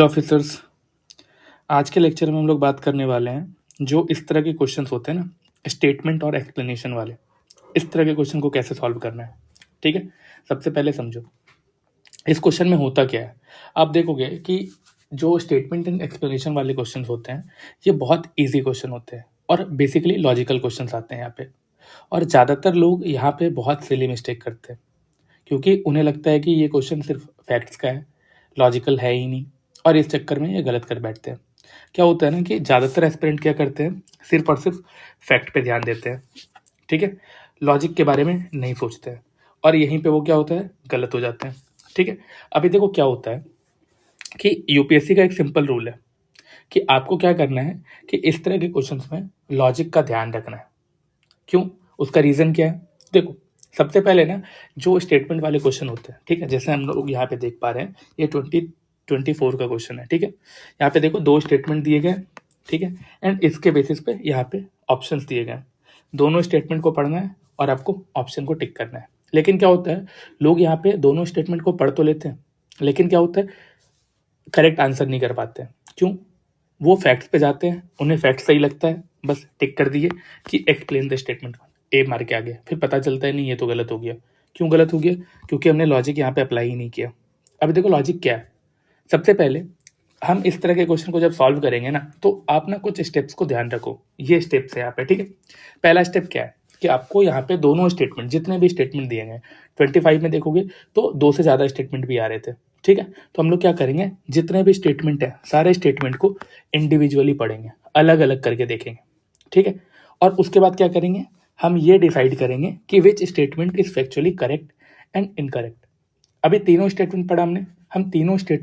Officers, आज के lecture में हम लोग बात करने वाले हैं जो इस तरह के क्वेश्चंस होते हैं ना, स्टेटमेंट और एक्सप्लेनेशन वाले। इस तरह के क्वेश्चन को कैसे सॉल्व करना है। ठीक है, सबसे पहले समझो इस क्वेश्चन में होता क्या है। आप देखोगे कि जो स्टेटमेंट एंड एक्सप्लेनेशन वाले क्वेश्चंस होते हैं ये बहुत इजी क्वेश्चन होते हैं और बेसिकली लॉजिकल क्वेश्चंस आते हैं यहाँ पे। और ज़्यादातर लोग यहाँ पे बहुत सिली मिस्टेक करते हैं क्योंकि उन्हें लगता है कि ये क्वेश्चन सिर्फ फैक्ट्स का है, लॉजिकल है ही नहीं, और इस चक्कर में ये गलत कर बैठते हैं। क्या होता है ना कि ज़्यादातर एस्पिरेंट क्या करते हैं, सिर्फ और सिर्फ फैक्ट पे ध्यान देते हैं। ठीक है, लॉजिक के बारे में नहीं सोचते हैं और यहीं पे वो क्या होता है, गलत हो जाते हैं। ठीक है, अभी देखो क्या होता है कि यूपीएससी का एक सिंपल रूल है कि आपको क्या करना है कि इस तरह के क्वेश्चंस में लॉजिक का ध्यान रखना है। क्यों, उसका रीज़न क्या है। देखो सबसे पहले ना जो स्टेटमेंट वाले क्वेश्चन होते हैं, ठीक है, जैसे हम लोग यहाँ पे देख पा रहे हैं ये 2024 का क्वेश्चन है। ठीक है, यहाँ पे देखो दो स्टेटमेंट दिए गए, ठीक है, एंड इसके बेसिस पे यहाँ पे ऑप्शंस दिए गए। दोनों स्टेटमेंट को पढ़ना है और आपको ऑप्शन को टिक करना है। लेकिन क्या होता है, लोग यहाँ पे दोनों स्टेटमेंट को पढ़ तो लेते हैं लेकिन क्या होता है, करेक्ट आंसर नहीं कर पाते हैं। क्यों, वो फैक्ट्स पे जाते हैं, उन्हें फैक्ट सही लगता है, बस टिक कर दिए कि एक्सप्लेन द स्टेटमेंट, ए मार के आ गया, फिर पता चलता है नहीं ये तो गलत हो गया। क्यों गलत हो गया, क्योंकि हमने लॉजिक यहाँ पे अप्लाई ही नहीं किया। अब देखो लॉजिक क्या है। सबसे पहले हम इस तरह के क्वेश्चन को जब सॉल्व करेंगे ना तो आप ना कुछ स्टेप्स को ध्यान रखो। ये स्टेप्स है यहाँ पे। ठीक है, पहला स्टेप क्या है कि आपको यहाँ पे दोनों स्टेटमेंट, जितने भी स्टेटमेंट दिए गए 25 में देखोगे तो 2 से ज़्यादा स्टेटमेंट भी आ रहे थे। ठीक है, तो हम लोग क्या करेंगे, जितने भी स्टेटमेंट है सारे स्टेटमेंट को इंडिविजुअली पढ़ेंगे, अलग अलग करके देखेंगे। ठीक है, और उसके बाद क्या करेंगे, हम ये डिसाइड करेंगे कि which statement is factually correct and incorrect. अभी तीनों स्टेटमेंट पढ़ा हमने, हम तीनों स्टेटमेंट